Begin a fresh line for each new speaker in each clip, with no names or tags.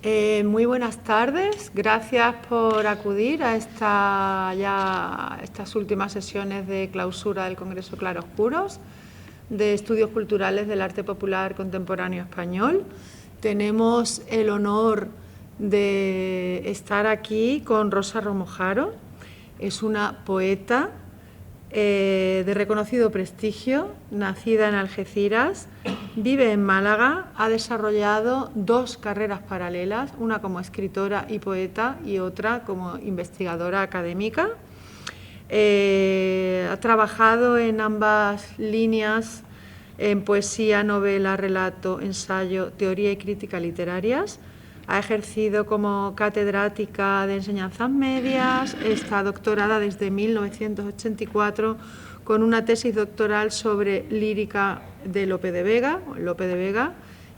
Muy buenas tardes, gracias por acudir a estas últimas sesiones de clausura del Congreso Claroscuros de Estudios Culturales del Arte Popular Contemporáneo Español. Tenemos el honor de estar aquí con Rosa Romojaro. Es una poeta de reconocido prestigio, nacida en Algeciras, vive en Málaga, ha desarrollado 2 carreras paralelas, una como escritora y poeta y otra como investigadora académica. Ha trabajado en ambas líneas, en poesía, novela, relato, ensayo, teoría y crítica literarias. Ha ejercido como catedrática de enseñanzas medias, está doctorada desde 1984 con una tesis doctoral sobre lírica de Lope de Vega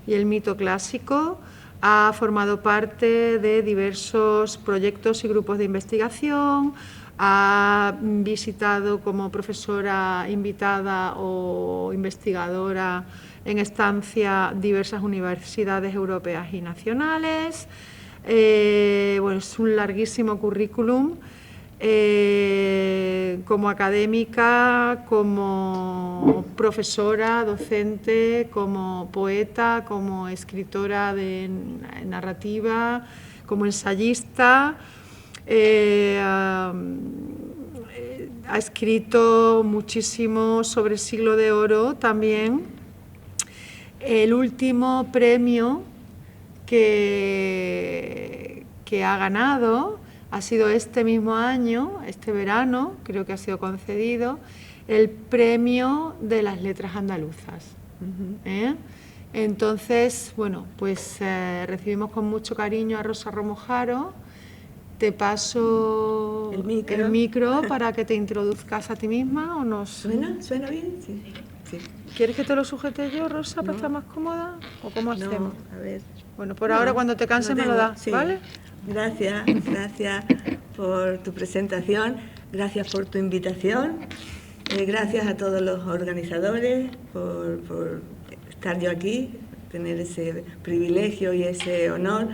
y el mito clásico. Ha formado parte de diversos proyectos y grupos de investigación, ha visitado como profesora invitada o investigadora en estancia diversas universidades europeas y nacionales. Bueno, es un larguísimo currículum como académica, como profesora, docente, como poeta, como escritora de narrativa, como ensayista. Ha escrito muchísimo sobre Siglo de Oro también. El último premio que ha ganado ha sido este mismo año, este verano, creo que ha sido concedido, el Premio de las Letras Andaluzas. Entonces, bueno, pues recibimos con mucho cariño a Rosa Romojaro. Te paso el micro para que te introduzcas a ti misma o nos...
¿Suena bien? Sí.
¿Quieres que te lo sujete yo, Rosa, para estar más cómoda? ¿O cómo hacemos?
A ver.
Bueno, por ahora cuando te canses me lo das, sí. ¿Vale?
Gracias por tu presentación, gracias por tu invitación, gracias a todos los organizadores por estar yo aquí, tener ese privilegio y ese honor.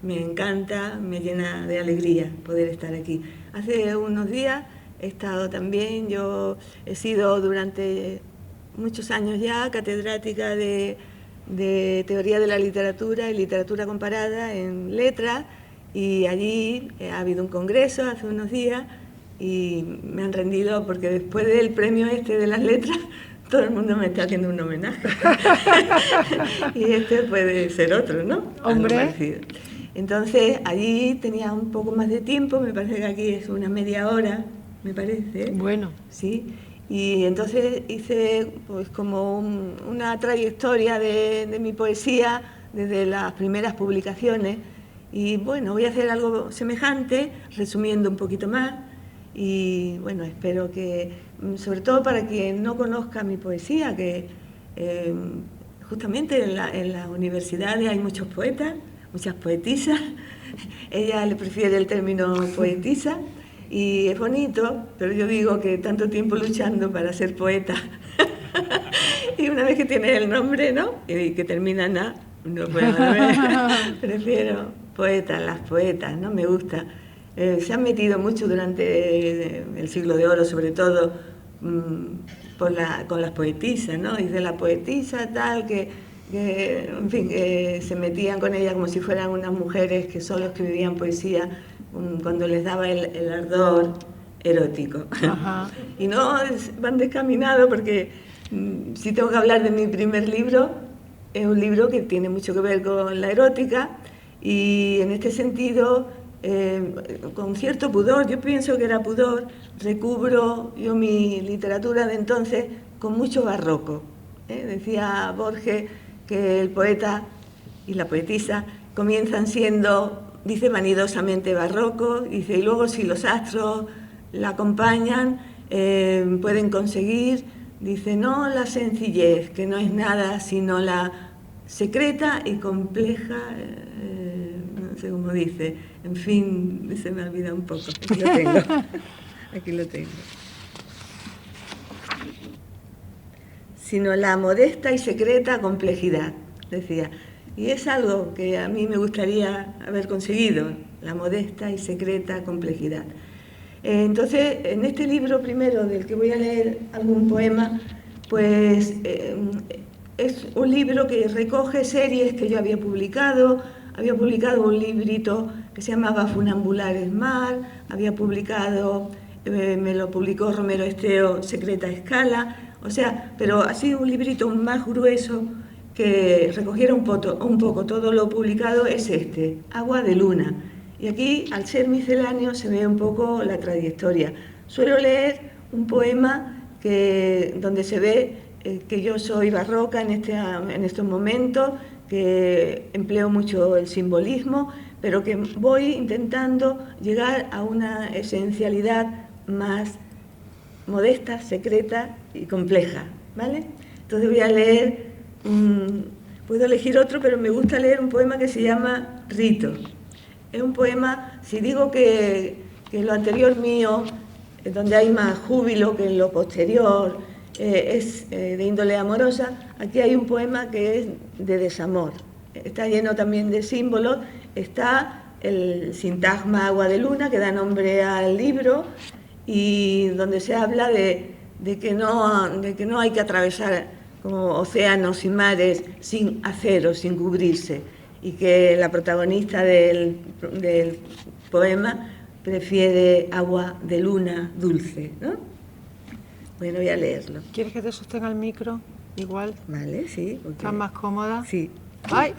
Me encanta, me llena de alegría poder estar aquí. Hace unos días he estado también, yo he sido durante muchos años ya catedrática de teoría de la literatura y literatura comparada en letras, y allí ha habido un congreso hace unos días y me han rendido porque después del premio este de las letras todo el mundo me está haciendo un homenaje. Y este puede ser otro, ¿no?
Hombre.
Entonces, allí tenía un poco más de tiempo, me parece que aquí es una media hora, me parece.
Bueno.
Sí, y entonces hice pues como una trayectoria de mi poesía desde las primeras publicaciones, y bueno, voy a hacer algo semejante, resumiendo un poquito más, y bueno, espero que, sobre todo para quien no conozca mi poesía, que justamente en las universidades hay muchos poetas, muchas poetisas. Ella le prefiere el término poetisa y es bonito, pero yo digo que tanto tiempo luchando para ser poeta y una vez que tienes el nombre, ¿no? Y que termina en A, no puedo ver. Prefiero poetas, las poetas, ¿no? Me gusta. Se han metido mucho durante el Siglo de Oro, sobre todo con las poetisas, ¿no? Dice la poetisa tal que en fin, se metían con ella como si fueran unas mujeres que solo escribían poesía cuando les daba el ardor erótico.
Ajá.
Y no van descaminados, porque si tengo que hablar de mi primer libro, es un libro que tiene mucho que ver con la erótica, y en este sentido, con cierto pudor, yo pienso que era pudor, recubro yo mi literatura de entonces con mucho barroco. Decía Borges que el poeta y la poetisa comienzan siendo, dice, vanidosamente barroco, dice, y luego si los astros la acompañan, pueden conseguir, dice, no la sencillez, que no es nada sino la secreta y compleja, no sé cómo dice, en fin, se me olvida un poco, aquí lo tengo. Sino la modesta y secreta complejidad, decía. Y es algo que a mí me gustaría haber conseguido, la modesta y secreta complejidad. Entonces, en este libro primero, del que voy a leer algún poema, pues es un libro que recoge series que yo había publicado un librito que se llamaba Funambulares Mar, había publicado, me lo publicó Romero Esteo, Secreta Escala, o sea, pero ha sido un librito más grueso que recogiera un poco todo lo publicado, es este, Agua de Luna. Y aquí, al ser misceláneo, se ve un poco la trayectoria. Suelo leer un poema donde se ve que yo soy barroca en estos momentos, que empleo mucho el simbolismo, pero que voy intentando llegar a una esencialidad más modesta, secreta y compleja, ¿vale? Entonces voy a leer, puedo elegir otro, pero me gusta leer un poema que se llama Rito. Es un poema, si digo que lo anterior mío, donde hay más júbilo que en lo posterior, es de índole amorosa, aquí hay un poema que es de desamor. Está lleno también de símbolos, está el sintagma Agua de Luna, que da nombre al libro, y donde se habla de que no hay que atravesar como océanos y mares sin acero, sin cubrirse, y que la protagonista del poema prefiere agua de luna dulce, ¿no? Bueno, voy a leerlo.
¿Quieres que te sostenga el micro? Igual.
Vale, sí. Okay.
¿Estás más cómoda?
Sí.
¡Ay!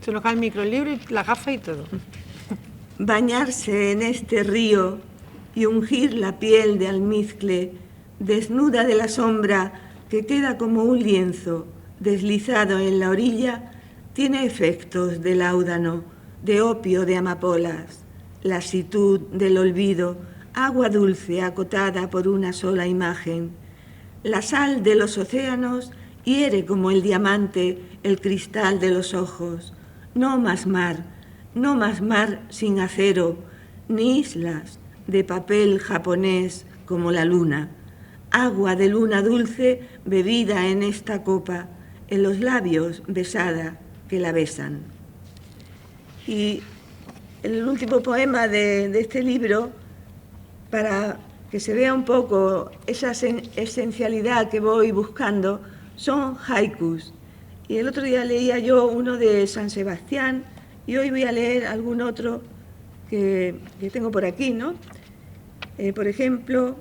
Se nos cae el micro, el libro y la gafa y todo.
Bañarse en este río y ungir la piel de almizcle, desnuda de la sombra que queda como un lienzo deslizado en la orilla, tiene efectos de láudano, de opio de amapolas, lasitud del olvido, agua dulce acotada por una sola imagen. La sal de los océanos hiere como el diamante el cristal de los ojos. No más mar sin acero, ni islas de papel japonés como la luna. Agua de luna dulce bebida en esta copa, en los labios besada que la besan. Y el último poema de este libro, para que se vea un poco esa esencialidad que voy buscando, son haikus. Y el otro día leía yo uno de San Sebastián y hoy voy a leer algún otro que tengo por aquí, ¿no? Por ejemplo,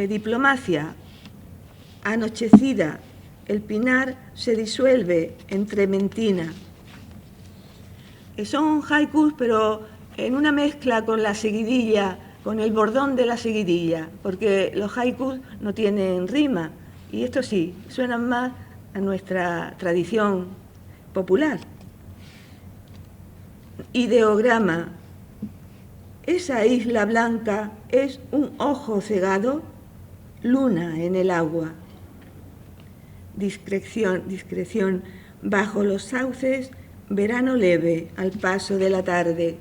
Diplomacia. Anochecida, el pinar se disuelve entre mentina. Son haikus, pero en una mezcla con la seguidilla, con el bordón de la seguidilla, porque los haikus no tienen rima, y esto sí, suenan más a nuestra tradición popular. Ideograma. Esa isla blanca es un ojo cegado, luna en el agua. Discreción, bajo los sauces, verano leve al paso de la tarde.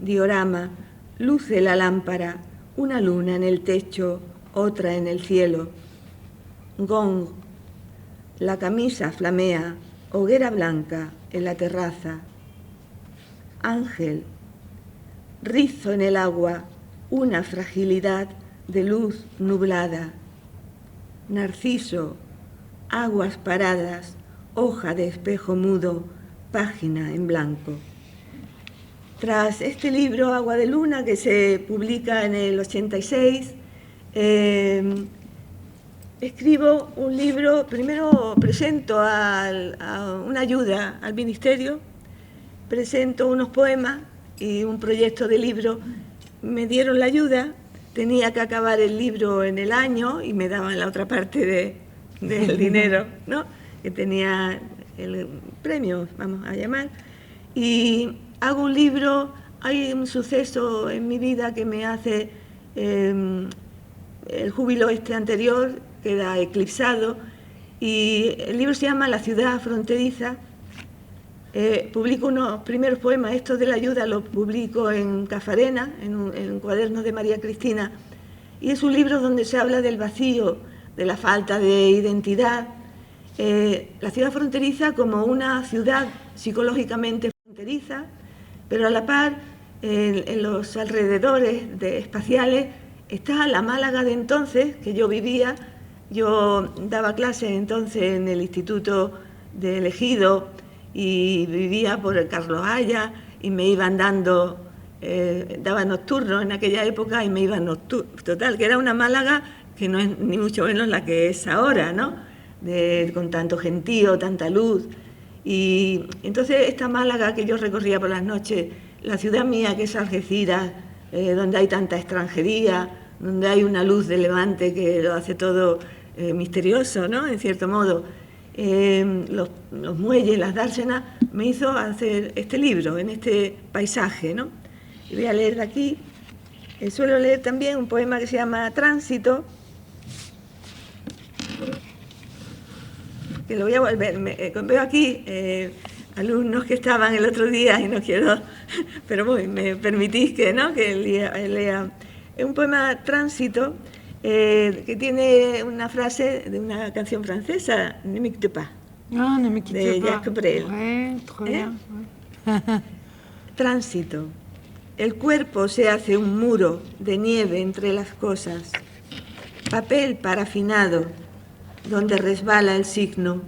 Diorama, luce la lámpara, una luna en el techo, otra en el cielo. Gong, la camisa flamea, hoguera blanca en la terraza. Ángel, rizo en el agua, una fragilidad de luz nublada. Narciso, aguas paradas, hoja de espejo mudo, página en blanco. Tras este libro, Agua de Luna, que se publica en el 86, escribo un libro, primero presento a una ayuda al Ministerio, presento unos poemas y un proyecto de libro. Me dieron la ayuda, tenía que acabar el libro en el año y me daban la otra parte del dinero, ¿no?, que tenía el premio, vamos a llamar, y hago un libro. Hay un suceso en mi vida que me hace, el júbilo anterior queda eclipsado, y el libro se llama La ciudad fronteriza. Publico unos primeros poemas, estos de la ayuda los publico en Cafarena, en un cuaderno de María Cristina, y es un libro donde se habla del vacío, de la falta de identidad, la ciudad fronteriza como una ciudad psicológicamente fronteriza, pero a la par, en los alrededores espaciales, está la Málaga de entonces, que yo vivía. Yo daba clases entonces en el Instituto de Ejido y vivía por el Carlos Haya y me iban dando, daba nocturno en aquella época y me iban nocturno. Total, que era una Málaga que no es ni mucho menos la que es ahora, ¿no? Con tanto gentío, tanta luz. Y entonces esta Málaga que yo recorría por las noches, la ciudad mía que es Algeciras, donde hay tanta extranjería, donde hay una luz de levante que lo hace todo misterioso, ¿no? En cierto modo, los muelles, las dársenas, me hizo hacer este libro, en este paisaje, ¿no? Y voy a leer de aquí. Suelo leer también un poema que se llama Tránsito, que lo voy a volver. Veo aquí alumnos que estaban el otro día y no quiero, pero bueno, me permitís que, ¿no?, que lea. Es un poema Tránsito que tiene una frase de una canción francesa, Ne me quitte pas, de Jacques Brel. Tránsito. El cuerpo se hace un muro de nieve entre las cosas, papel parafinado, donde resbala el signo.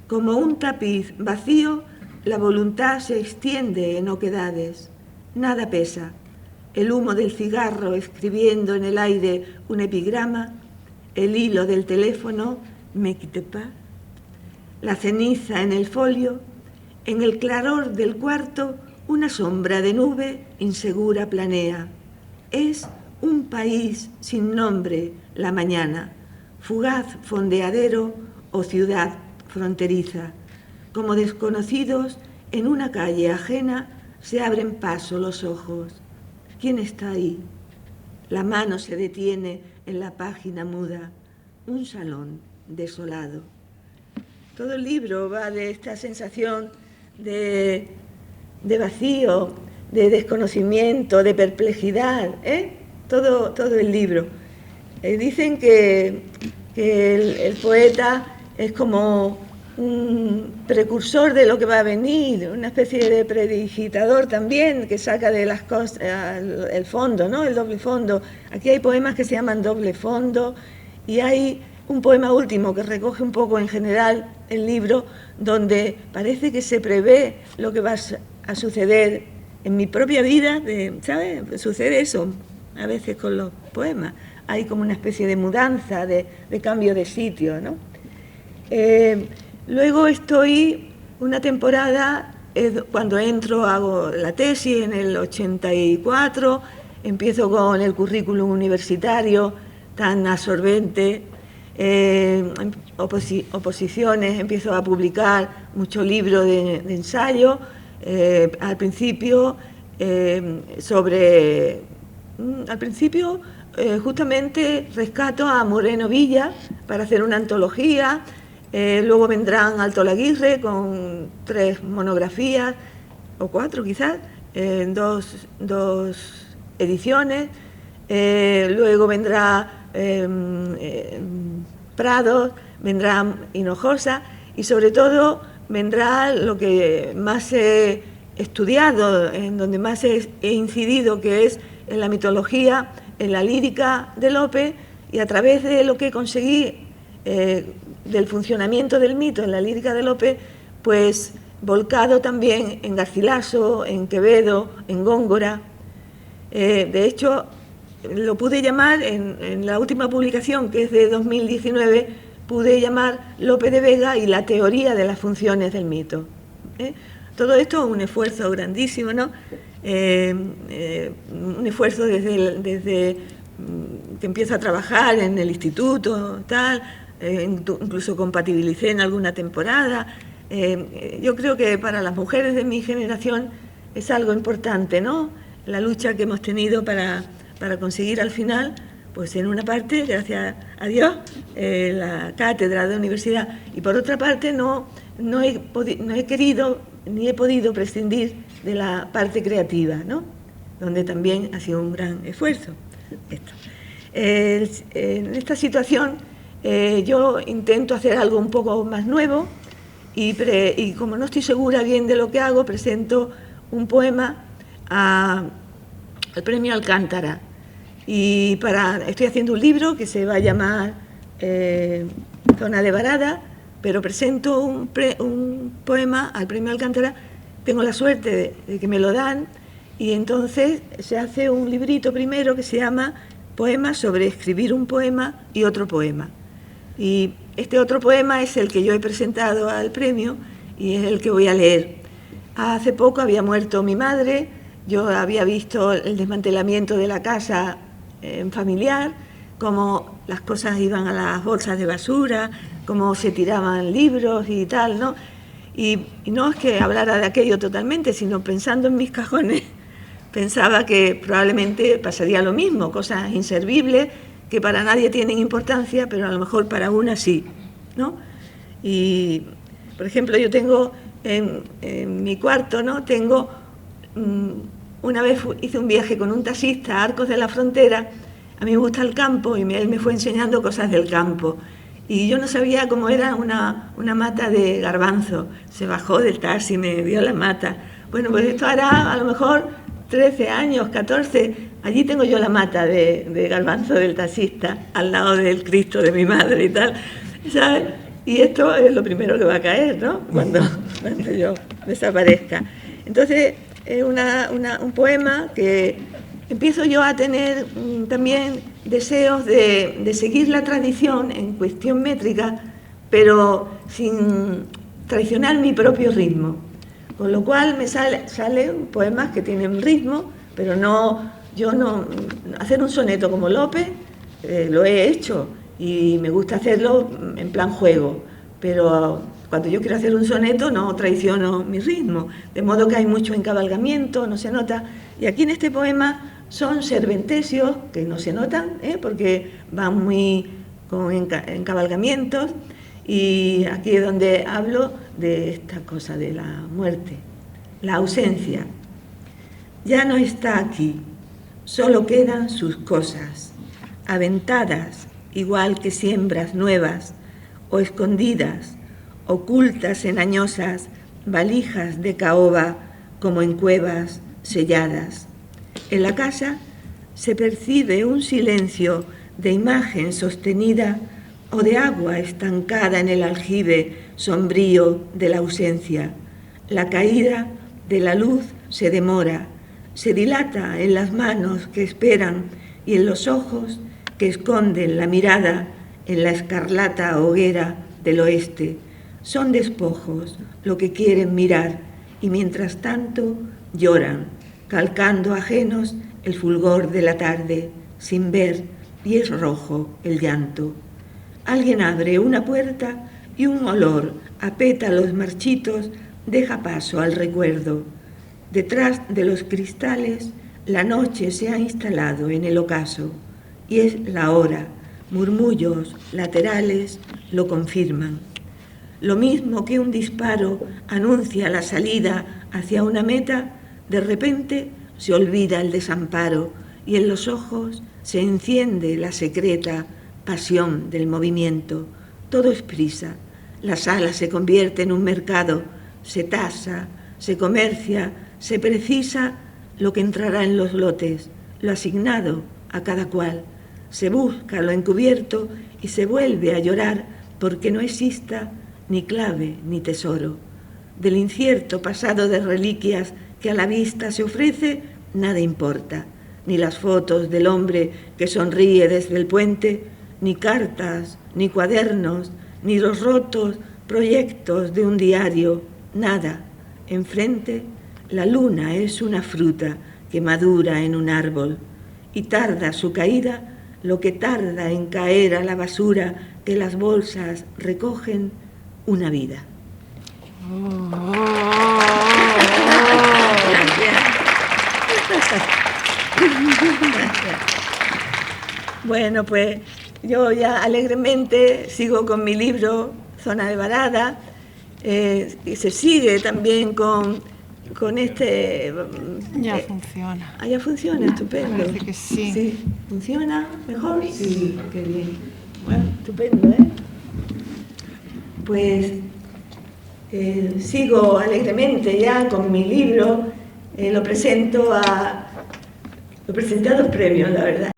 Como un tapiz vacío, la voluntad se extiende en oquedades. Nada pesa. El humo del cigarro escribiendo en el aire un epigrama, el hilo del teléfono, me quitte pas, la ceniza en el folio, en el claror del cuarto, una sombra de nube insegura planea. Es un país sin nombre la mañana, fugaz fondeadero o ciudad fronteriza. Como desconocidos, en una calle ajena se abren paso los ojos. ¿Quién está ahí? La mano se detiene en la página muda. Un salón desolado. Todo el libro va de esta sensación de vacío, de desconocimiento, de perplejidad, todo el libro. Dicen que el poeta es como un precursor de lo que va a venir, una especie de predigitador también, que saca de las cosas el fondo, ¿no?, el doble fondo. Aquí hay poemas que se llaman doble fondo y hay un poema último que recoge un poco en general el libro, donde parece que se prevé lo que va a suceder en mi propia vida, ¿sabes? Sucede eso a veces con los poemas. Hay como una especie de mudanza, de cambio de sitio, ¿no? Luego estoy una temporada, cuando entro hago la tesis en el 84, empiezo con el currículum universitario tan absorbente, oposiciones, empiezo a publicar muchos libros de ensayo, al principio justamente rescato a Moreno Villa para hacer una antología. Luego vendrán Alto Laguirre con 3 monografías, o 4 quizás, dos ediciones. Luego vendrá Prados, vendrá Hinojosa y sobre todo vendrá lo que más he estudiado, en donde más he incidido, que es en la mitología, en la lírica de Lope, y a través de lo que conseguí del funcionamiento del mito en la lírica de Lope, pues volcado también en Garcilaso, en Quevedo, en Góngora. De hecho, lo pude llamar, en la última publicación, que es de 2019, pude llamar Lope de Vega y la teoría de las funciones del mito. Todo esto es un esfuerzo grandísimo, ¿no? Un esfuerzo desde que empiezo a trabajar en el instituto, tal, incluso compatibilicé en alguna temporada. Yo creo que para las mujeres de mi generación es algo importante, ¿no? La lucha que hemos tenido para conseguir al final, pues en una parte, gracias a Dios, la cátedra de universidad, y por otra parte no he querido ni he podido prescindir de la parte creativa, ¿no?, donde también ha sido un gran esfuerzo. En esta situación yo intento hacer algo un poco más nuevo y como no estoy segura bien de lo que hago, presento un poema al Premio Alcántara. Y estoy haciendo un libro que se va a llamar Zona de Varada, pero presento un poema al Premio Alcántara. Tengo la suerte de que me lo dan y entonces se hace un librito primero que se llama Poemas sobre escribir un poema y otro poema. Y este otro poema es el que yo he presentado al premio y es el que voy a leer. Hace poco había muerto mi madre, yo había visto el desmantelamiento de la casa familiar, cómo las cosas iban a las bolsas de basura, cómo se tiraban libros y tal, ¿no? Y no es que hablara de aquello totalmente, sino pensando en mis cajones, pensaba que probablemente pasaría lo mismo, cosas inservibles que para nadie tienen importancia, pero a lo mejor para una sí, ¿no? Y, por ejemplo, yo tengo en mi cuarto, ¿no? Tengo, una vez hice un viaje con un taxista a Arcos de la Frontera. A mí me gusta el campo y él me fue enseñando cosas del campo. Y yo no sabía cómo era una mata de garbanzo. Se bajó del taxi y me dio la mata. Bueno, pues esto hará a lo mejor 13 años, 14. Allí tengo yo la mata de garbanzo del taxista, al lado del Cristo de mi madre y tal, ¿sabes? Y esto es lo primero que va a caer, ¿no? Cuando yo desaparezca. Entonces, es un poema que empiezo yo a tener también deseos de seguir la tradición en cuestión métrica, pero sin traicionar mi propio ritmo. Con lo cual me salen poemas que tienen ritmo, pero yo no hacer un soneto como Lope, lo he hecho y me gusta hacerlo en plan juego, pero cuando yo quiero hacer un soneto no traiciono mi ritmo, de modo que hay mucho encabalgamiento, no se nota. Y aquí en este poema son serventesios que no se notan, porque van muy con encabalgamientos, y aquí es donde hablo de esta cosa de la muerte, la ausencia. Ya no está aquí, solo quedan sus cosas, aventadas, igual que siembras nuevas, o escondidas, ocultas en añosas valijas de caoba, como en cuevas selladas. En la casa se percibe un silencio de imagen sostenida o de agua estancada en el aljibe sombrío de la ausencia. La caída de la luz se demora, se dilata en las manos que esperan y en los ojos que esconden la mirada en la escarlata hoguera del oeste. Son despojos lo que quieren mirar y mientras tanto lloran, calcando ajenos el fulgor de la tarde, sin ver, y es rojo el llanto. Alguien abre una puerta y un olor a pétalos marchitos deja paso al recuerdo. Detrás de los cristales, la noche se ha instalado en el ocaso, y es la hora. Murmullos laterales lo confirman. Lo mismo que un disparo anuncia la salida hacia una meta, de repente se olvida el desamparo y en los ojos se enciende la secreta pasión del movimiento. Todo es prisa. La sala se convierte en un mercado, se tasa, se comercia, se precisa lo que entrará en los lotes, lo asignado a cada cual. Se busca lo encubierto y se vuelve a llorar porque no exista ni clave ni tesoro. Del incierto pasado de reliquias que a la vista se ofrece, nada importa, ni las fotos del hombre que sonríe desde el puente, ni cartas, ni cuadernos, ni los rotos proyectos de un diario, nada. Enfrente, la luna es una fruta que madura en un árbol y tarda su caída lo que tarda en caer a la basura que las bolsas recogen, una vida. Bueno, pues yo ya alegremente sigo con mi libro Zona de Varada, y se sigue también con este...
Ya funciona.
Ah, ya funciona, estupendo.
Parece que sí.
Sí, ¿funciona mejor? Sí, qué bien. Bueno, estupendo, ¿eh? Pues sigo alegremente ya con mi libro. Lo presenté a 2 premios, la verdad.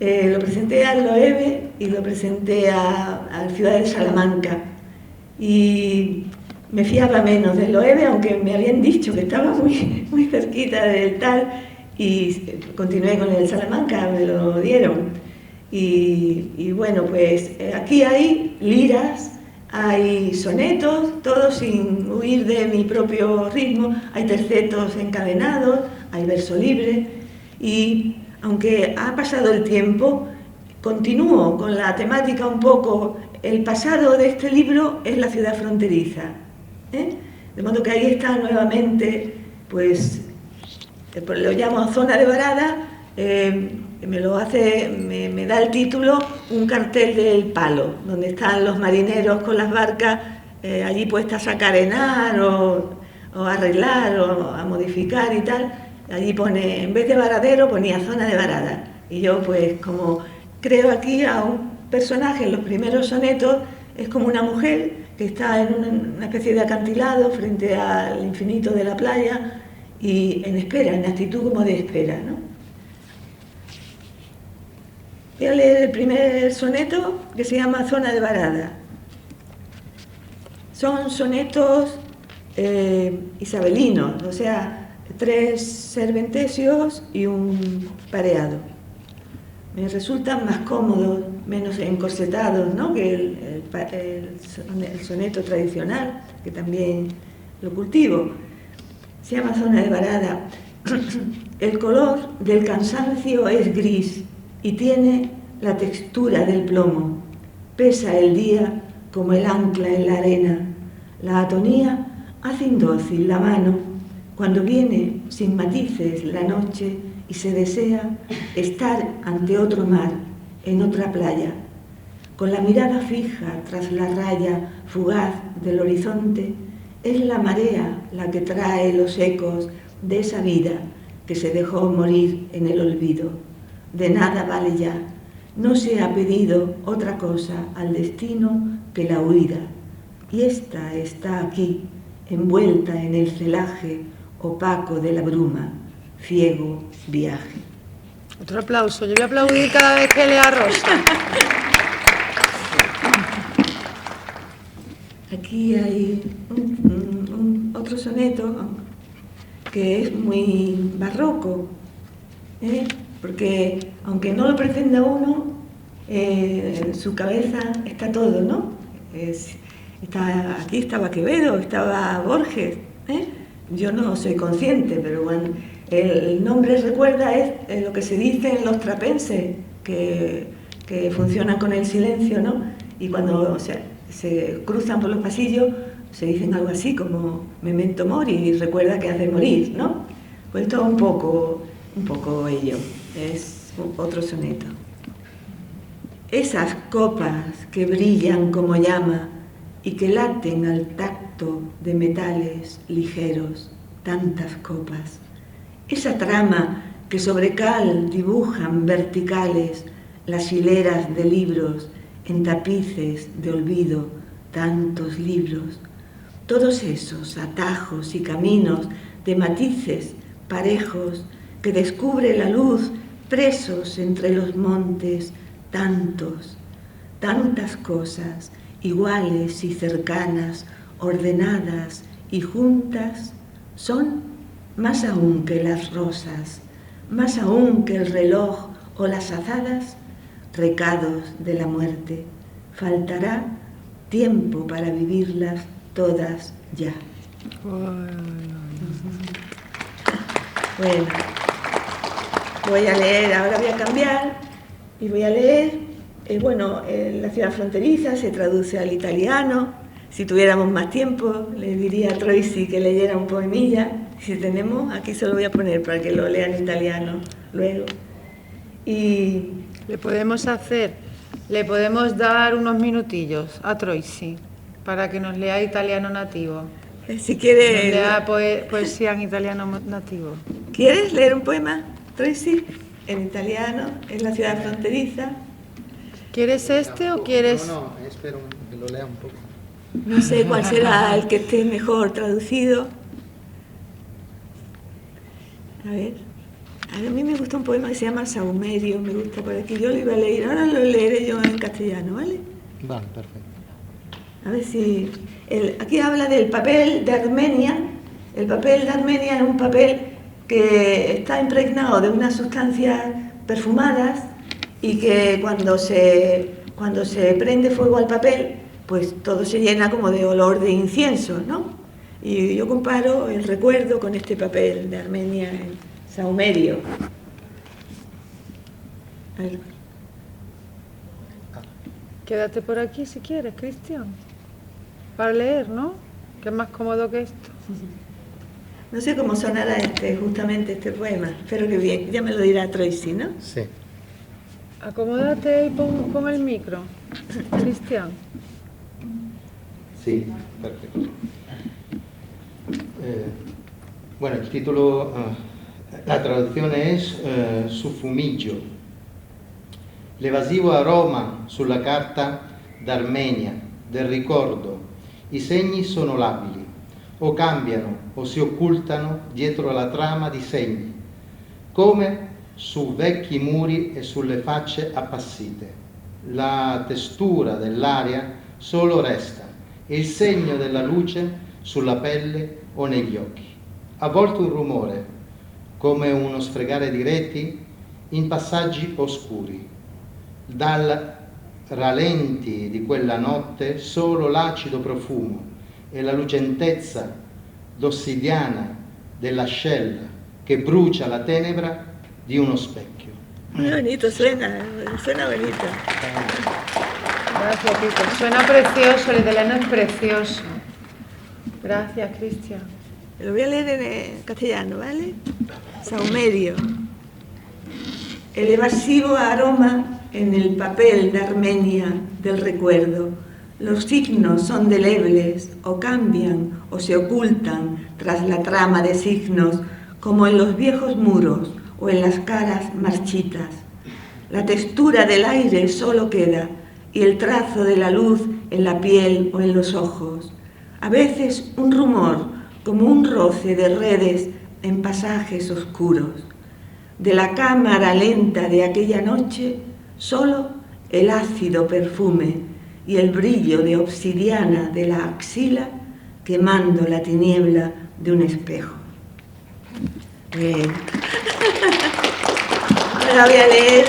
Lo presenté al Loewe y lo presenté a la ciudad de Salamanca. Y me fiaba menos del Loewe, aunque me habían dicho que estaba muy cerquita del tal, y continué con el Salamanca, me lo dieron. Y bueno, pues aquí hay liras, hay sonetos, todos sin huir de mi propio ritmo, hay tercetos encadenados, hay verso libre, y aunque ha pasado el tiempo, continúo con la temática un poco. El pasado de este libro es la ciudad fronteriza, ¿eh? De modo que ahí está nuevamente, pues lo llamo zona de varada. Me da el título un cartel del Palo, donde están los marineros con las barcas allí puestas a carenar o a arreglar o a modificar y tal. Allí pone, en vez de varadero, ponía zona de varada. Y yo, pues, como creo aquí a un personaje en los primeros sonetos, es como una mujer que está en una especie de acantilado frente al infinito de la playa y en espera, en actitud como de espera, ¿no? Voy a leer el primer soneto, que se llama Zona de varada. Son sonetos isabelinos, o sea, 3 serventesios y un pareado. Me resultan más cómodos, menos encorsetados, ¿no?, que el soneto tradicional, que también lo cultivo. Se llama Zona de varada. El color del cansancio es gris y tiene la textura del plomo. Pesa el día como el ancla en la arena. La atonía hace indócil la mano cuando viene sin matices la noche y se desea estar ante otro mar, en otra playa. Con la mirada fija tras la raya fugaz del horizonte, es la marea la que trae los ecos de esa vida que se dejó morir en el olvido. De nada vale ya, no se ha pedido otra cosa al destino que la huida, y esta está aquí, envuelta en el celaje opaco de la bruma, ciego viaje.
Otro aplauso, yo voy a aplaudir cada vez que lea Rosa.
Aquí hay otro soneto que es muy barroco, porque aunque no lo pretenda uno, en su cabeza está todo, ¿no? Aquí estaba Quevedo, estaba Borges, Yo no soy consciente, pero bueno, el nombre recuerda es lo que se dice en los trapenses, que funcionan con el silencio, ¿no? Y cuando se cruzan por los pasillos se dicen algo así como memento mori, y recuerda que has de morir, ¿no? Pues esto es un poco ello, es otro soneto. Esas copas que brillan como llama y que laten al tacto de metales ligeros, tantas copas. Esa trama que sobre cal dibujan verticales las hileras de libros en tapices de olvido, tantos libros. Todos esos atajos y caminos de matices parejos que descubre la luz presos entre los montes, tantas cosas iguales y cercanas, ordenadas y juntas, son más aún que las rosas, más aún que el reloj o las azadas, recados de la muerte. Faltará tiempo para vivirlas todas ya. Bueno, voy a leer, ahora voy a cambiar y voy a leer, La ciudad fronteriza se traduce al italiano. Si tuviéramos más tiempo, le diría a Troisi que leyera un poemilla. Si tenemos, aquí se lo voy a poner para que lo lea en italiano luego. Y
le podemos dar unos minutillos a Troisi para que nos lea italiano nativo.
Si quiere,
nos lea poesía en italiano nativo.
¿Quieres leer un poema, Troisi? En italiano, en la ciudad fronteriza.
¿Quieres este o quieres...?
No, espero que lo lea un poco.
No sé cuál será el que esté mejor traducido. A ver, a mí me gusta un poema que se llama Saumerio, me gusta por aquí. Yo lo iba a leer, ahora lo leeré yo en castellano, ¿vale?
Vale, perfecto.
A ver si... aquí habla del papel de Armenia. El papel de Armenia es un papel que está impregnado de unas sustancias perfumadas y que cuando se prende fuego al papel, pues todo se llena como de olor de incienso, ¿no? Y yo comparo el recuerdo con este papel de Armenia en Saumerio. A ver.
Quédate por aquí si quieres, Cristian. Para leer, ¿no? Que es más cómodo que esto.
No sé cómo sonará justamente este poema. Espero que bien. Ya me lo dirá Tracy, ¿no?
Sí.
Acomódate y pon el micro, Cristian.
Sí, perfecto. Bueno, il titolo, la traduzione è Suffumiggio. L'evasivo aroma sulla carta d'Armenia, del ricordo. I segni sono labili, o cambiano o si occultano dietro la trama di segni, come su vecchi muri e sulle facce appassite. La textura dell'aria solo resta, e il segno della luce sulla pelle o negli occhi. A volte un rumore, come uno sfregare di reti in passaggi oscuri. Dal ralenti di quella notte solo l'acido profumo e la lucentezza d'ossidiana dell'ascella che brucia la tenebra di uno specchio.
Muy bonito, suena bonito.
Gracias, Cristian. Suena precioso, el italiano es precioso. Gracias, Cristian.
Lo voy a leer en castellano, ¿vale? Saumerio. El evasivo aroma en el papel de Armenia del recuerdo. Los signos son delebles, o cambian o se ocultan tras la trama de signos, como en los viejos muros o en las caras marchitas. La textura del aire solo queda, y el trazo de la luz en la piel o en los ojos. A veces un rumor, como un roce de redes en pasajes oscuros. De la cámara lenta de aquella noche, solo el ácido perfume y el brillo de obsidiana de la axila quemando la tiniebla de un espejo. Bien. Ahora voy a leer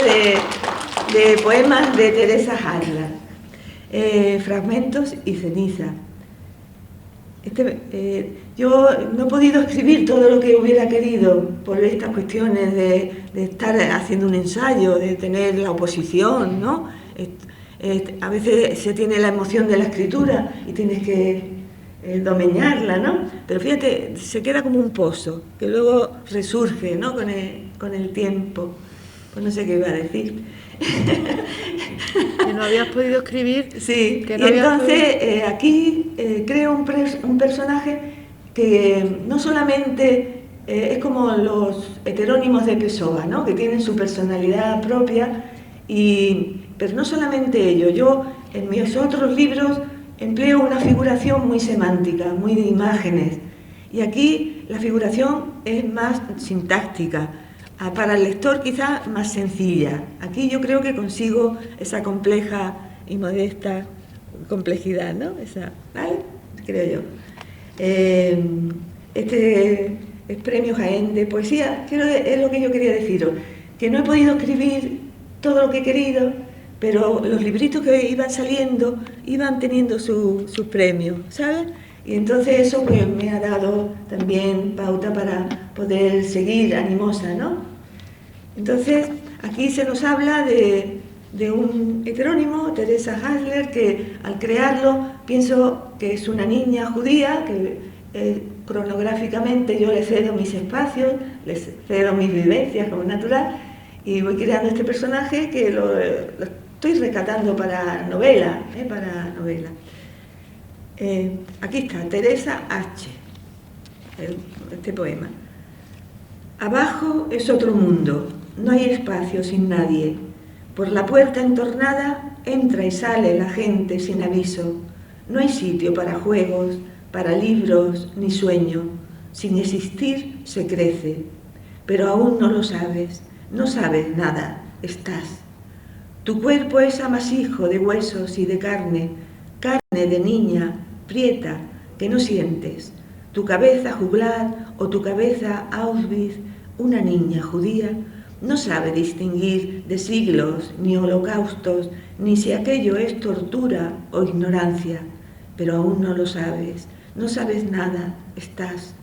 de poemas de Teresa Harlan, Fragmentos y ceniza. Yo no he podido escribir todo lo que hubiera querido por estas cuestiones de estar haciendo un ensayo, de tener la oposición, ¿no? A veces se tiene la emoción de la escritura y tienes que domeñarla, ¿no? Pero fíjate, se queda como un pozo que luego resurge, ¿no? Con el tiempo. Pues no sé qué iba a decir.
Que no habías podido escribir.
Sí,
que
y
no
entonces aquí creo un personaje que no solamente es como los heterónimos de Pessoa, ¿no? Que tienen su personalidad propia, pero no solamente ello. Yo en mis otros libros empleo una figuración muy semántica, muy de imágenes, y aquí la figuración es más sintáctica. Para el lector quizá más sencilla. Aquí yo creo que consigo esa compleja y modesta complejidad, ¿no? ¿Vale? Creo yo. Este es Premio Jaén de Poesía. Es lo que yo quería deciros, que no he podido escribir todo lo que he querido, pero los libritos que iban saliendo iban teniendo sus premios, ¿sabes? Y entonces eso pues me ha dado también pauta para poder seguir animosa, ¿no? Entonces, aquí se nos habla de un heterónimo, Teresa Hasler, que al crearlo pienso que es una niña judía, que cronográficamente yo le cedo mis espacios, le cedo mis vivencias como natural, y voy creando este personaje que lo estoy rescatando para novela, aquí está, Teresa H., este poema. Abajo es otro mundo. No hay espacio sin nadie. Por la puerta entornada entra y sale la gente sin aviso. No hay sitio para juegos, para libros ni sueño. Sin existir se crece. Pero aún no lo sabes, no sabes nada, estás. Tu cuerpo es amasijo de huesos y de carne, carne de niña, prieta, que no sientes. Tu cabeza juglar o tu cabeza Auschwitz, una niña judía, no sabe distinguir de siglos ni holocaustos, ni si aquello es tortura o ignorancia. Pero aún no lo sabes, no sabes nada, estás.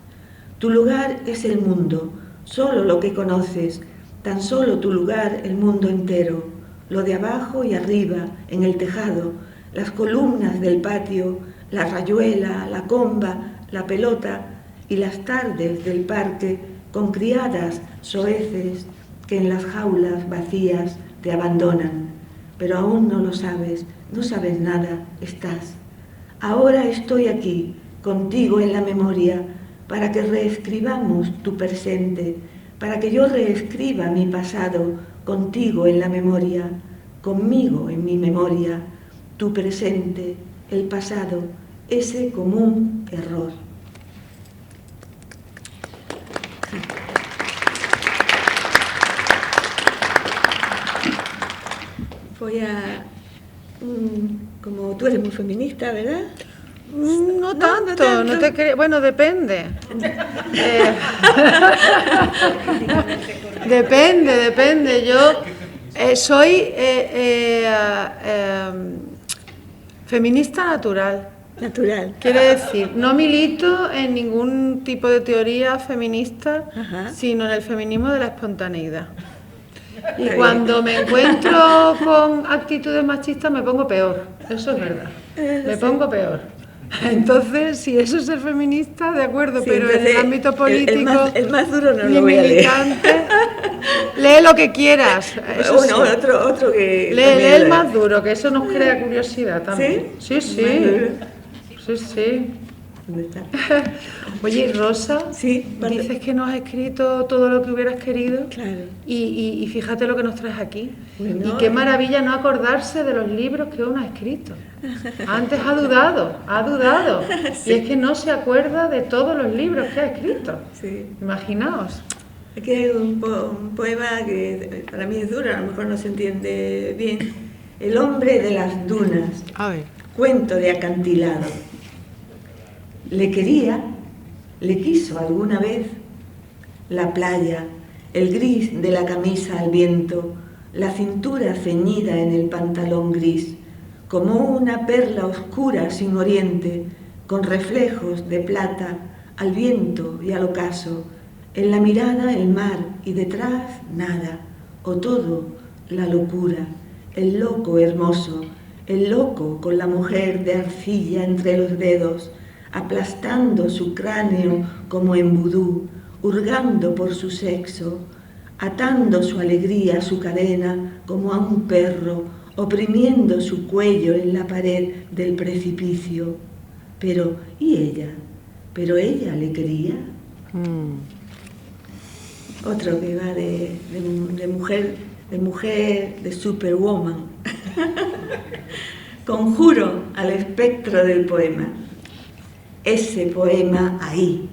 Tu lugar es el mundo, solo lo que conoces, tan solo tu lugar el mundo entero, lo de abajo y arriba, en el tejado, las columnas del patio, la rayuela, la comba, la pelota y las tardes del parque con criadas soeces que en las jaulas vacías te abandonan. Pero aún no lo sabes, no sabes nada, estás. Ahora estoy aquí, contigo en la memoria, para que reescribamos tu presente, para que yo reescriba mi pasado contigo en la memoria, conmigo en mi memoria, tu presente, el pasado, ese común error. Voy a... como tú eres muy feminista, ¿verdad?
No tanto, no te crees. Bueno, depende. Depende. Yo soy feminista natural.
Natural.
Quiere decir, no milito en ningún tipo de teoría feminista, sino en el feminismo de la espontaneidad. Y cuando me encuentro con actitudes machistas me pongo peor, eso es verdad, me pongo peor. Entonces, si eso es ser feminista, de acuerdo, sí, pero en el ámbito político
el más duro no
y
lo voy a leer.
Lee lo que quieras. Eso
bueno,
sí.
otro que...
Lee el más duro, que eso nos crea curiosidad también. ¿Sí? Sí.
¿Dónde está?
Oye, Rosa,
sí,
dices que no has escrito todo lo que hubieras querido.
Claro.
Y fíjate lo que nos traes aquí.
Bueno,
y qué maravilla no acordarse de los libros que uno ha escrito. Antes ha dudado. Sí. Y es que no se acuerda de todos los libros que ha escrito.
Sí.
Imaginaos.
Aquí hay un poema que para mí es duro, a lo mejor no se entiende bien. El hombre de las dunas.
A ver.
Cuento de acantilado. Le quería, le quiso alguna vez la playa, el gris de la camisa al viento, la cintura ceñida en el pantalón gris, como una perla oscura sin oriente, con reflejos de plata al viento y al ocaso, en la mirada el mar y detrás nada, o todo la locura, el loco hermoso, el loco con la mujer de arcilla entre los dedos, aplastando su cráneo como en vudú, hurgando por su sexo, atando su alegría a su cadena como a un perro, oprimiendo su cuello en la pared del precipicio. Pero, ¿y ella? ¿Pero ella le quería? Otro que va de mujer, de superwoman. Conjuro al espectro del poema. Ese poema ahí,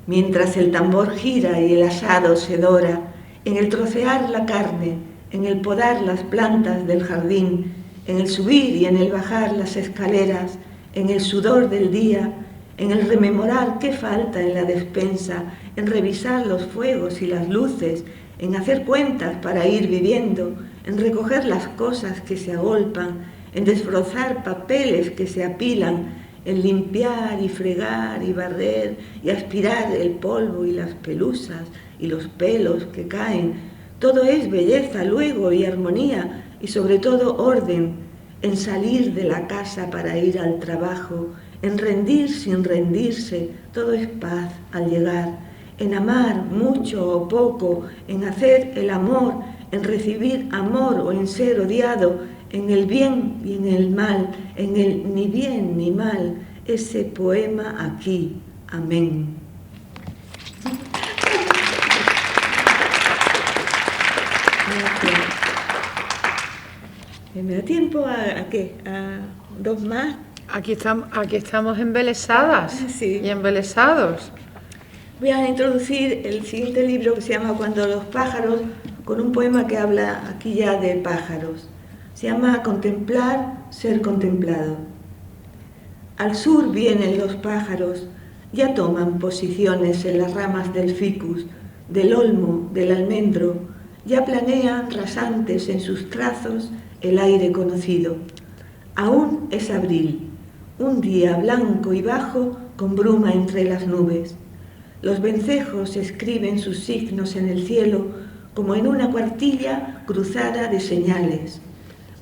mientras el tambor gira y el asado se dora, en el trocear la carne, en el podar las plantas del jardín, en el subir y en el bajar las escaleras, en el sudor del día, en el rememorar qué falta en la despensa, en revisar los fuegos y las luces, en hacer cuentas para ir viviendo, en recoger las cosas que se agolpan, en desbrozar papeles que se apilan, en limpiar y fregar y barrer y aspirar el polvo y las pelusas y los pelos que caen. Todo es belleza luego y armonía y sobre todo orden, en salir de la casa para ir al trabajo, en rendir sin rendirse, todo es paz al llegar, en amar mucho o poco, en hacer el amor, en recibir amor o en ser odiado, en el bien y en el mal, en el ni bien ni mal, ese poema aquí. Amén. ¿Me da tiempo a qué? ¿A dos más?
Aquí estamos embelesadas
Sí.
y embelesados.
Voy a introducir el siguiente libro que se llama Cuando los pájaros, con un poema que habla aquí ya de pájaros. Se llama Contemplar, ser contemplado. Al sur vienen los pájaros, ya toman posiciones en las ramas del ficus, del olmo, del almendro, ya planean rasantes en sus trazos el aire conocido. Aún es abril, un día blanco y bajo con bruma entre las nubes. Los vencejos escriben sus signos en el cielo como en una cuartilla cruzada de señales.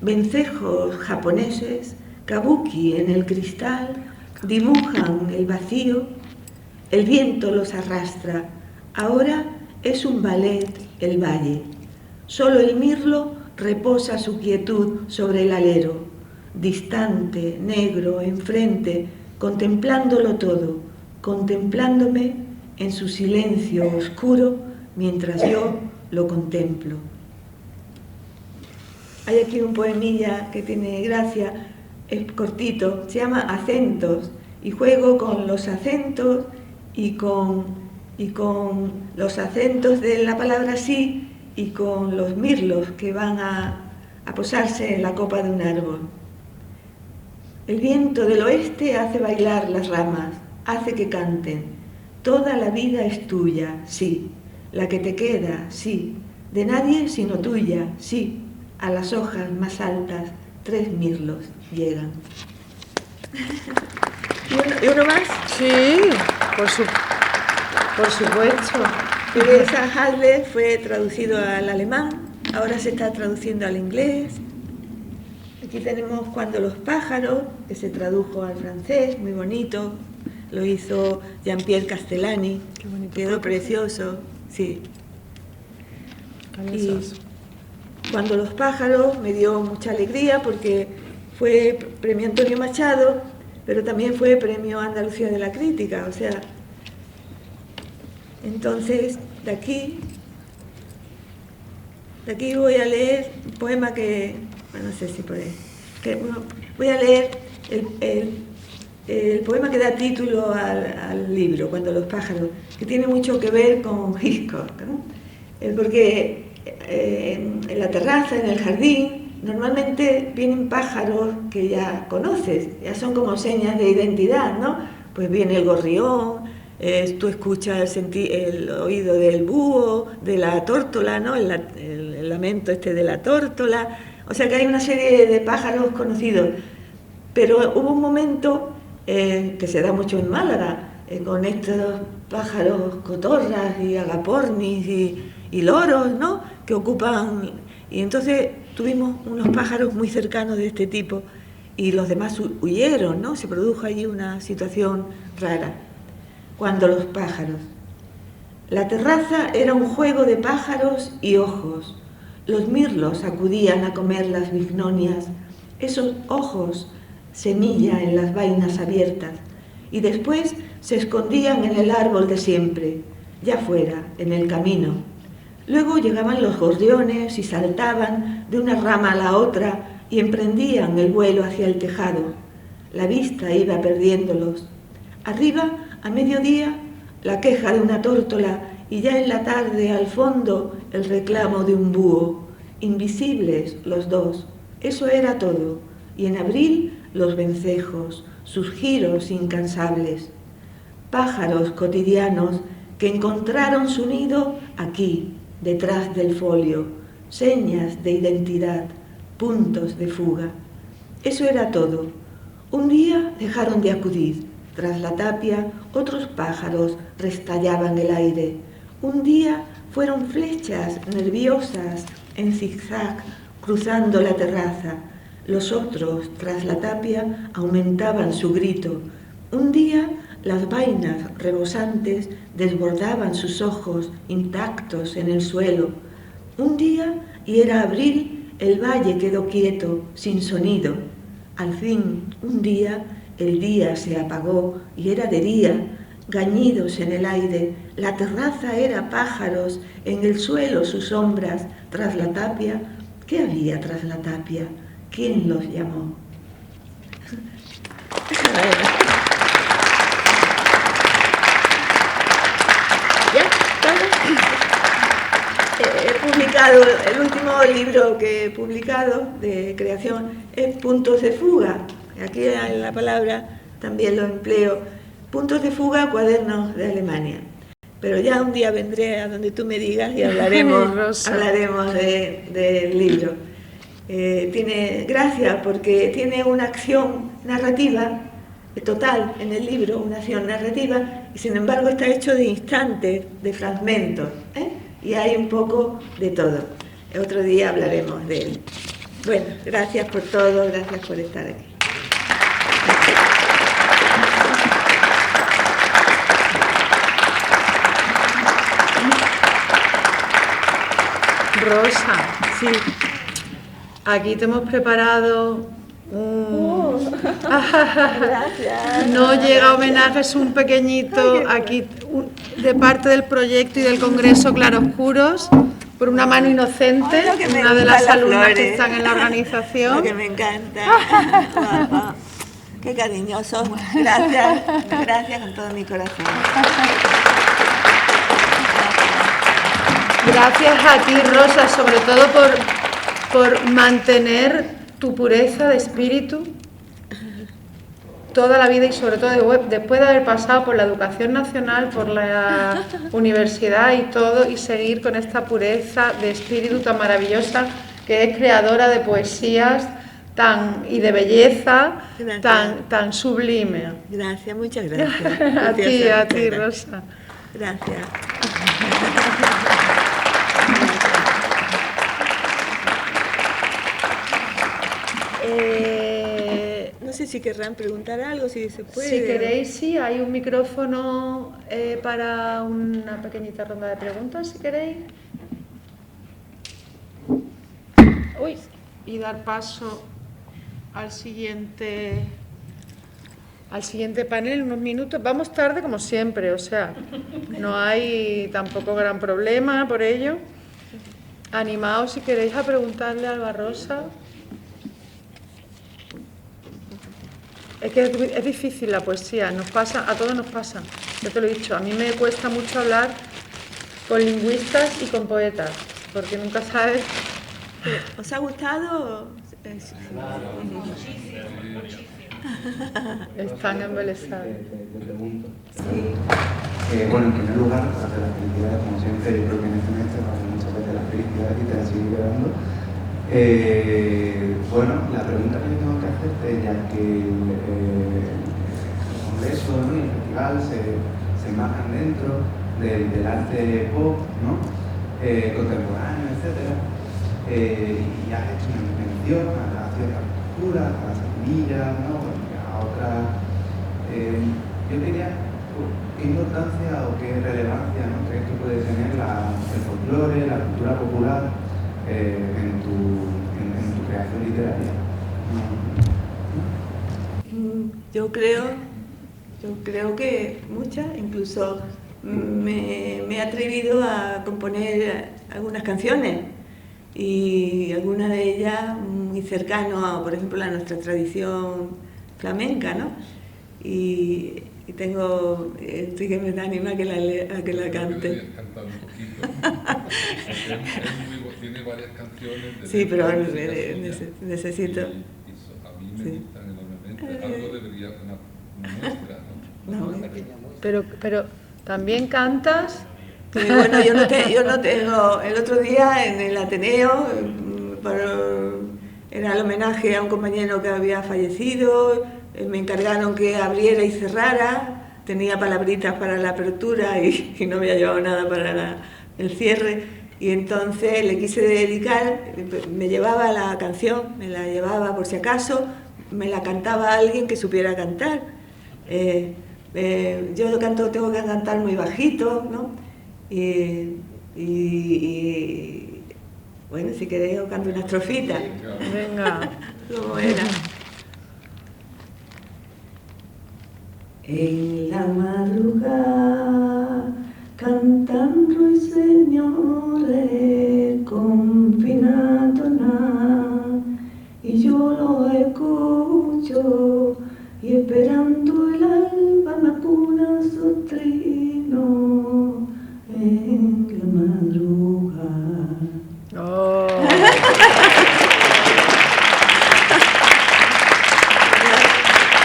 Vencejos japoneses, kabuki en el cristal, dibujan el vacío. El viento los arrastra. Ahora es un ballet el valle. Solo el mirlo reposa su quietud sobre el alero, distante, negro, enfrente, contemplándolo todo, contemplándome en su silencio oscuro mientras yo lo contemplo. Hay aquí un poemilla que tiene gracia, es cortito, se llama Acentos, y juego con los acentos y con los acentos de la palabra sí y con los mirlos que van a posarse en la copa de un árbol. El viento del oeste hace bailar las ramas, hace que canten. Toda la vida es tuya, sí. La que te queda, sí. De nadie sino tuya, sí. A las hojas más altas, 3 mirlos llegan. ¿Y uno más?
Sí, por supuesto.
Teresa Halde fue traducido al alemán, ahora se está traduciendo al inglés. Aquí tenemos Cuando los pájaros, que se tradujo al francés, muy bonito. Lo hizo Jean-Pierre Castellani, quedó precioso, sí. Y Cuando los pájaros me dio mucha alegría porque fue premio Antonio Machado, pero también fue premio Andalucía de la Crítica, o sea. Entonces, de aquí voy a leer un poema que, bueno, no sé si puede, voy a leer el poema que da título al libro, Cuando los pájaros, que tiene mucho que ver con Hitchcock, ¿no? Porque en la terraza, en el jardín, normalmente vienen pájaros que ya conoces, ya son como señas de identidad, ¿no? Pues viene el gorrión, tú escuchas el oído del búho, de la tórtola, ¿no? El lamento de la tórtola. O sea que hay una serie de pájaros conocidos. Pero hubo un momento que se da mucho en Málaga, con estos pájaros cotorras y agapornis y loros, ¿no? Que ocupan. Y entonces tuvimos unos pájaros muy cercanos de este tipo y los demás huyeron, ¿no? Se produjo allí una situación rara. Cuando los pájaros. La terraza era un juego de pájaros y ojos. Los mirlos acudían a comer las bignonias, esos ojos, semilla en las vainas abiertas, y después se escondían en el árbol de siempre, ya fuera, en el camino. Luego llegaban los gorriones y saltaban de una rama a la otra y emprendían el vuelo hacia el tejado. La vista iba perdiéndolos. Arriba, a mediodía, la queja de una tórtola y ya en la tarde, al fondo, el reclamo de un búho. Invisibles los dos. Eso era todo. Y en abril, los vencejos, sus giros incansables. Pájaros cotidianos que encontraron su nido aquí, detrás del folio. Señas de identidad, puntos de fuga. Eso era todo. Un día dejaron de acudir. Tras la tapia, otros pájaros restallaban el aire. Un día fueron flechas nerviosas en zigzag cruzando la terraza. Los otros, tras la tapia, aumentaban su grito. Un día las vainas rebosantes desbordaban sus ojos intactos en el suelo. Un día, y era abril, el valle quedó quieto, sin sonido. Al fin, un día, el día se apagó y era de día, gañidos en el aire. La terraza era pájaros, en el suelo sus sombras, tras la tapia. ¿Qué había tras la tapia? ¿Quién los llamó? ¿Ya? He publicado, el último libro que he publicado de creación es Puntos de Fuga. Aquí en la palabra también lo empleo. Puntos de Fuga, cuadernos de Alemania. Pero ya un día vendré a donde tú me digas y hablaremos del libro. Tiene gracia porque tiene una acción narrativa total en el libro, una acción narrativa, y sin embargo está hecho de instantes, de fragmentos, y hay un poco de todo. Otro día hablaremos de él. Bueno, gracias por todo, gracias por estar aquí.
Rosa,
Sí.
aquí te hemos preparado
Gracias.
no llega homenaje, es un pequeñito aquí de parte del proyecto y del Congreso Claroscuros, por una mano inocente, una de las alumnas que están en la organización.
Lo que me encanta. Guapa. Qué cariñoso. Gracias, gracias con todo mi corazón.
Gracias a ti, Rosa, sobre todo por mantener tu pureza de espíritu toda la vida y sobre todo después de haber pasado por la educación nacional, por la universidad y todo, y seguir con esta pureza de espíritu tan maravillosa, que es creadora de poesías y de belleza tan sublime.
Gracias, muchas gracias.
A ti, Rosa.
Gracias. No sé si querrán preguntar algo, si se puede.
Si queréis, sí, hay un micrófono para una pequeñita ronda de preguntas, si queréis. Uy, y dar paso al siguiente panel, unos minutos. Vamos tarde como siempre, o sea, no hay tampoco gran problema por ello. Animaos si queréis a preguntarle a Alba Rosa. Es que es difícil la poesía, a todos nos pasa, yo te lo he dicho, a mí me cuesta mucho hablar con lingüistas y con poetas, porque nunca sabes.
¿Os ha gustado?
Están embelesados.
Te pregunto. Bueno, en primer lugar, para la felicidad, como siempre, yo creo que en este mes te pasa muchas veces la felicidad y te la sigue quedando. Bueno, la pregunta que tengo que hacerte, ya que el congreso, ¿no?, y el festival se enmarcan dentro del arte pop, ¿no?, contemporáneo, etc. Y has hecho una mención a ciertas culturas, a las semillas, ¿no?, a otras. Yo quería, ¿qué importancia o qué relevancia, ¿no?, crees que puede tener el folclore, la cultura popular en tu creación literaria?
Yo creo que muchas, incluso me he atrevido a componer algunas canciones y algunas de ellas muy cercanas, por ejemplo, a nuestra tradición flamenca, ¿no? Y tengo, estoy que me da anima a que la cante.
Cantar un poquito. Tiene varias canciones.
Sí, pero necesito.
A mí me gustan enormemente. Algo debería, una muestra, ¿no?
No.
Pero también cantas.
Bueno, yo no tengo. El otro día en el Ateneo, era el homenaje a un compañero que había fallecido, me encargaron que abriera y cerrara, tenía palabritas para la apertura y no había llevado nada para el cierre. Y entonces le quise dedicar, me llevaba la canción, me la llevaba por si acaso, me la cantaba alguien que supiera cantar. Yo tengo que cantar muy bajito, ¿no? Y bueno, si queréis os canto una estrofita.
Venga.
¿Cómo era? En la madrugada cantan ruiseñores confinados y yo la escucho y esperando el alba me acuna su trino en la madrugada.
Oh.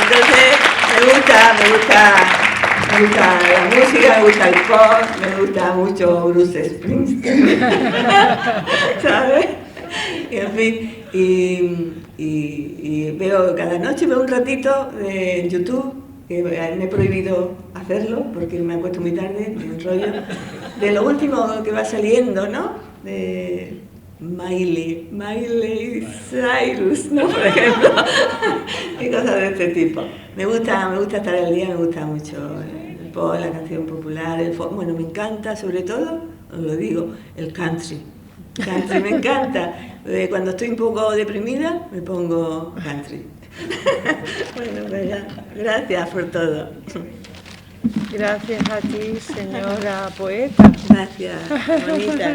Entonces me gusta la música, me gusta el pop, me gusta mucho Bruce Springsteen, ¿sabes? Y en fin, y veo cada noche un ratito en YouTube, que me he prohibido hacerlo porque me acuesto muy tarde, me enrollo, de lo último que va saliendo, ¿no? De Miley Cyrus, ¿no? Por ejemplo, y cosas de este tipo. Me gusta estar al día, me gusta mucho el pop, la canción popular, el folk. Bueno, me encanta, sobre todo, os lo digo, el country. Country me encanta. Cuando estoy un poco deprimida, me pongo country. Bueno, pues ya, gracias por todo.
Gracias a ti, señora poeta.
Gracias, bonita.